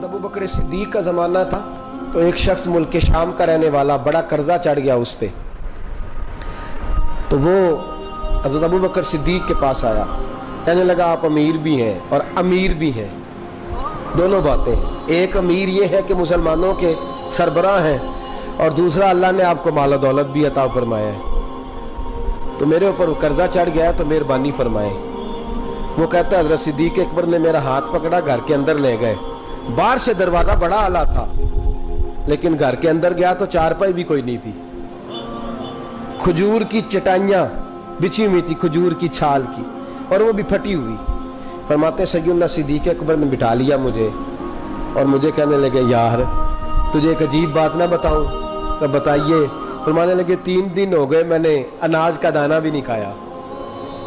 हज़रत अबू बकर सिद्दीक का ज़माना था तो एक शख्स मुल्क शाम का रहने वाला, बड़ा कर्जा चढ़ गया उस पर, तो वो हज़रत अबू बकर सिद्दीक के पास आया, कहने लगा आप अमीर भी हैं और अमीर भी हैं, दोनों बातें। एक अमीर ये है कि मुसलमानों के सरबराह हैं और दूसरा अल्लाह ने आपको माल दौलत भी अता फरमाया है, तो मेरे ऊपर कर्जा चढ़ गया है तो मेहरबानी फरमाएं। वो कहता है हज़रत सिद्दीक अकबर ने मेरा हाथ पकड़ा, घर के अंदर ले गए। बाहर से दरवाजा बड़ा आला था लेकिन घर के अंदर गया तो चारपाई भी कोई नहीं थी, खजूर की चटाइयां बिछी हुई थी, खजूर की छाल की, और वो भी फटी हुई। फरमाते सैयदना सिद्दीक अकबर ने बिठा लिया मुझे और मुझे कहने लगे यार तुझे एक अजीब बात ना बताऊं? तो बताइए। फरमाने लगे 3 दिन हो गए मैंने अनाज का दाना भी नहीं खाया,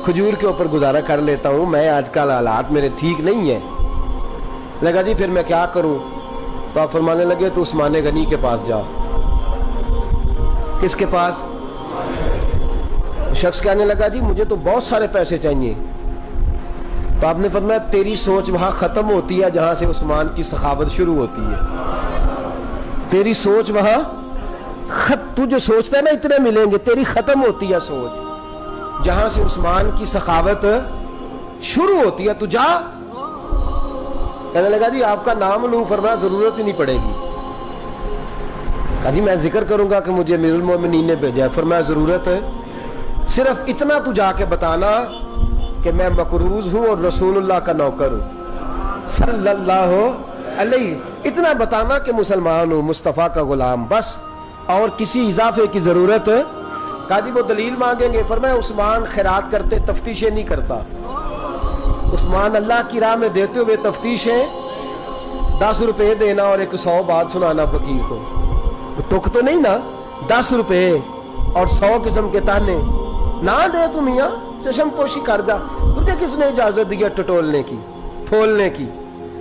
खजूर के ऊपर गुजारा कर लेता हूं, मैं आजकल हालात मेरे ठीक नहीं है। लगा जी फिर मैं क्या करूं? तो आप फरमाने लगे तो उस्मान गनी के पास जा। किसके पास? शख्स कहने लगा जी मुझे तो बहुत सारे पैसे चाहिए। तो आपने फरमाया तेरी सोच वहां खत्म होती है जहां से उस्मान की सखावत शुरू होती है। तेरी सोच वहां तू जो सोचता है ना इतने मिलेंगे, तेरी खत्म होती है सोच जहां से उस्मान की सखावत शुरू होती है। तू जा। कहने लगा जी आपका नाम लूं? फरमाया जरूरत ही नहीं पड़ेगी। कहा जी मैं जिक्र करूंगा कि मुझे अमीरुल मोमिनीन ने भेजा है। फरमाया जरूरत है, सिर्फ इतना तू जाके बताना कि मैं मकरूज हूं और रसूलुल्लाह का नौकर हूं सल्लल्लाहु अलैहि, इतना बताना कि मुसलमान हूं, मुस्तफ़ा का गुलाम, बस, और किसी इजाफे की जरूरत। कहा जी वो दलील मांगेंगे। फरमाया उस्मान खैरात करते तफ्तीशें नहीं करता, उस्मान अल्लाह की राह में देते हुए तफ्तीशें 10 रुपए देना और 100 बात सुनाना फकीर को, तुक तो नहीं ना, 10 रुपए और 100 किस्म के ताने ना दे तू मियां, चशम पोशी कर जा। तुझे किसने इजाजत दी टटोलने की, फोलने की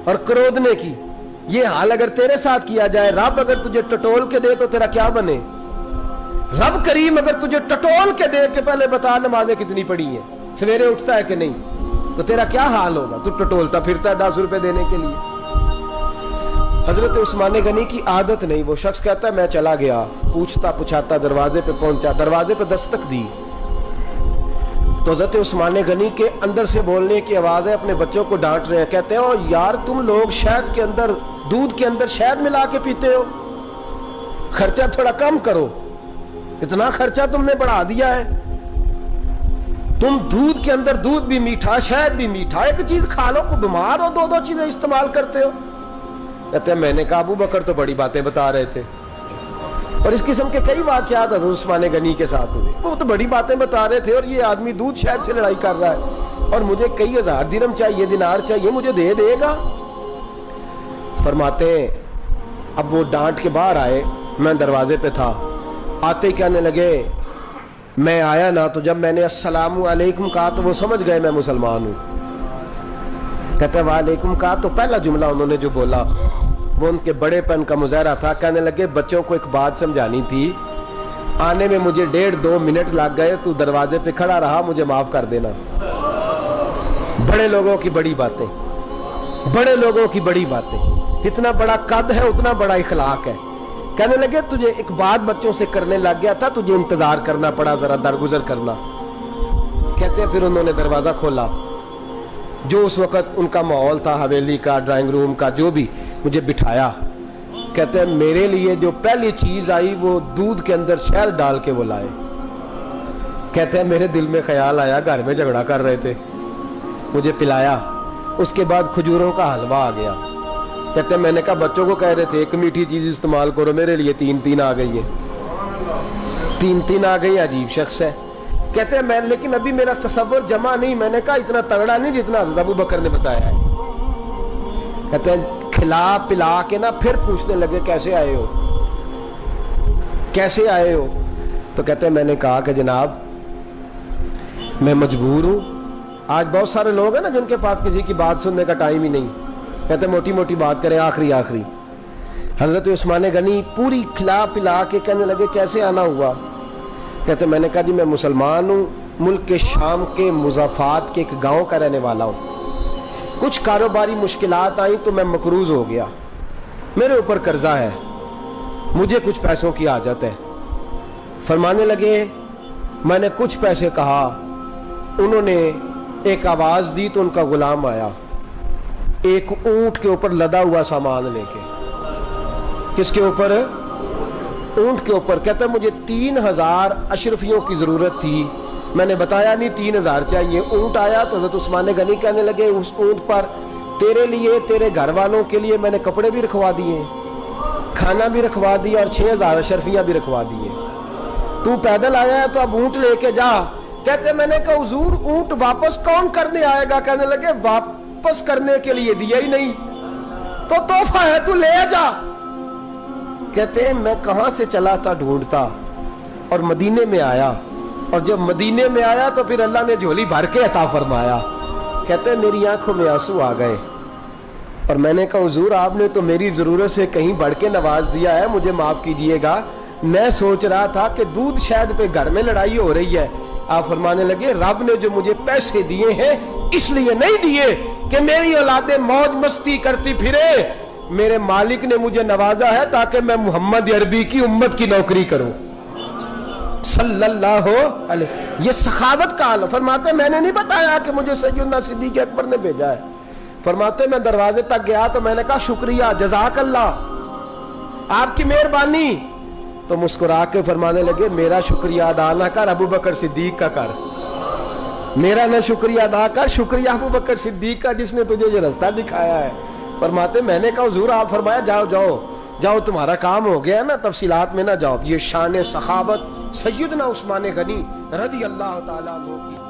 और क्रोधने की? ये हाल अगर तेरे साथ किया जाए, रब अगर तुझे टटोल के दे तो तेरा क्या बने? रब करीम अगर तुझे टटोल के दे के पहले बता नमाजें कितनी पड़ी हैं, सवेरे उठता है कि नहीं, तो तेरा क्या हाल होगा? तू टटोलता फिरता है 10 रुपए देने के लिए। हजरत उस्मान गनी की आदत नहीं। वो शख्स कहता है मैं चला गया, पूछता पुछाता दरवाजे पे पहुंचा, दरवाजे पे दस्तक दी तो हजरत उस्मान गनी के अंदर से बोलने की आवाज है, अपने बच्चों को डांट रहे हैं। कहते हैं ओ यार तुम लोग शहद के अंदर, दूध के अंदर शहद मिला के पीते हो, खर्चा थोड़ा कम करो, इतना खर्चा तुमने बढ़ा दिया है। तुम दूध के अंदर दूध भी मीठा, शहद भी मीठा, एक चीज खा लो को बीमार हो, 2-2 चीजें इस्तेमाल करते हो। कहते हैं मैंने कहा अबू बकर तो बड़ी बातें बता रहे थे, और इस किस्म के कई वाकयात हज़रत उस्मान गनी के साथ हुए। वो तो बड़ी बातें बता रहे थे और ये आदमी दूध शहद से लड़ाई कर रहा है और मुझे कई हजार दिरहम चाहिए, दिनार चाहिए, मुझे दे देगा? फरमाते हैं अब वो डांट के बाहर आए, मैं दरवाजे पे था, आते ही कहने लगे मैं आया ना तो जब मैंने अस्सलामु अलैकुम कहा तो वो समझ गए मैं मुसलमान हूं। कहते वालेकुम कहा तो पहला जुमला उन्होंने जो बोला वो उनके बड़ेपन का मुजाहरा था। कहने लगे बच्चों को एक बात समझानी थी, आने में मुझे 1.5-2 मिनट लग गए, तू दरवाजे पे खड़ा रहा, मुझे माफ कर देना। बड़े लोगों की बड़ी बातें, बड़े लोगों की बड़ी बातें, इतना बड़ा कद है उतना बड़ा इखलाक है। कहने लगे तुझे एक बात बच्चों से करने लग गया था, तुझे इंतजार करना पड़ा, जरा दरगुजर करना। कहते हैं फिर उन्होंने दरवाजा खोला, जो उस वक्त उनका माहौल था हवेली का, ड्राइंग रूम का, जो भी, मुझे बिठाया। कहते हैं मेरे लिए जो पहली चीज आई वो दूध के अंदर शहद डाल के वो लाए। कहते हैं मेरे दिल में ख्याल आया घर में झगड़ा कर रहे थे, मुझे पिलाया, उसके बाद खजूरों का हलवा आ गया। कहते हैं मैंने कहा बच्चों को कह रहे थे एक मीठी चीज इस्तेमाल करो, मेरे लिए 3-3 आ गई है, 3-3 आ गई। अजीब शख्स है। कहते हैं मैं, लेकिन अभी मेरा तसव्वुर जमा नहीं। मैंने कहा इतना तगड़ा नहीं जितना हज़रत अबू बकर ने बताया है। कहते हैं खिला पिला के ना फिर पूछने लगे कैसे आए हो, कैसे आए हो? तो कहते हैं मैंने कहा कि जनाब मैं मजबूर हूं। आज बहुत सारे लोग हैं ना जिनके पास किसी की बात सुनने का टाइम ही नहीं। कहते मोटी मोटी बात करें, आखिरी आखिरी। हजरत उस्मान गनी पूरी खिला पिला के कहने लगे कैसे आना हुआ? कहते मैंने कहा जी मैं मुसलमान हूँ, मुल्क के शाम के मुज़ाफ़ात के एक गांव का रहने वाला हूँ। कुछ कारोबारी मुश्किलात आई तो मैं मकरूज हो गया, میرے اوپر قرضہ ہے, مجھے کچھ پیسوں کی حاجت ہے. فرمانے لگے میں نے کچھ پیسے کہا, انہوں نے ایک آواز دی تو ان کا غلام آیا ایک اونٹ کے اوپر لدا ہوا سامان لے کے. کس کے اوپر؟ اونٹ کے اوپر. کہتا ہے مجھے 3000 اشرفیوں کی ضرورت تھی, میں نے بتایا نہیں 3000 چاہیے. اونٹ آیا تو حضرت عثمان غنی کہنے لگے اس اونٹ پر تیرے لیے, تیرے گھر والوں کے لیے میں نے کپڑے بھی رکھوا دیے, کھانا بھی رکھوا دیا اور 6000 اشرفیاں بھی رکھوا دیے. تو پیدل آیا ہے تو اب اونٹ لے کے جا. کہتے میں نے کہا حضور اونٹ واپس کون کرنے آئے گا؟ کہنے لگے واپس کرنے کے لیے دیا ہی نہیں تو تحفہ ہے, تو لے جا. کہتے ہیں میں کہاں سے چلا تھا ڈھونڈتا اور مدینے میں آیا, اور جب مدینے میں آیا تو پھر اللہ نے جھولی بھر کے عطا فرمایا. کہتے ہیں میری آنکھوں میں آنسو آ گئے اور میں نے کہا حضور آپ نے تو میری ضرورت سے کہیں بڑھ کے نواز دیا ہے, مجھے معاف کیجئے گا. میں سوچ رہا تھا کہ دودھ شاید پہ گھر میں لڑائی ہو رہی ہے. آپ فرمانے لگے رب نے جو مجھے پیسے دیے ہیں اس لیے نہیں دیے کہ میری اولادیں موج مستی کرتی پھرے, میرے مالک نے مجھے نوازا ہے تاکہ میں محمد عربی کی امت کی نوکری کروں صلی اللہ علیہ. یہ سخاوت کا حال. فرماتے میں نے نہیں بتایا کہ مجھے سیدنا صدیق اکبر نے بھیجا ہے. فرماتے میں دروازے تک گیا تو میں نے کہا شکریہ, جزاک اللہ, آپ کی مہربانی. تو مسکرا کے فرمانے لگے میرا شکریہ ادا نہ کر, ابو بکر صدیق کا کر. میرا نہ شکریہ ادا کر, شکریہ ابو بکر صدیق کا جس نے تجھے یہ رستہ دکھایا ہے. فرماتے میں نے کہا حضور آپ فرمایا جاؤ جاؤ جاؤ تمہارا کام ہو گیا نا, تفصیلات میں نہ جاؤ. یہ شان سخاوت سیدنا عثمان غنی رضی اللہ تعالیٰ عنہ کی.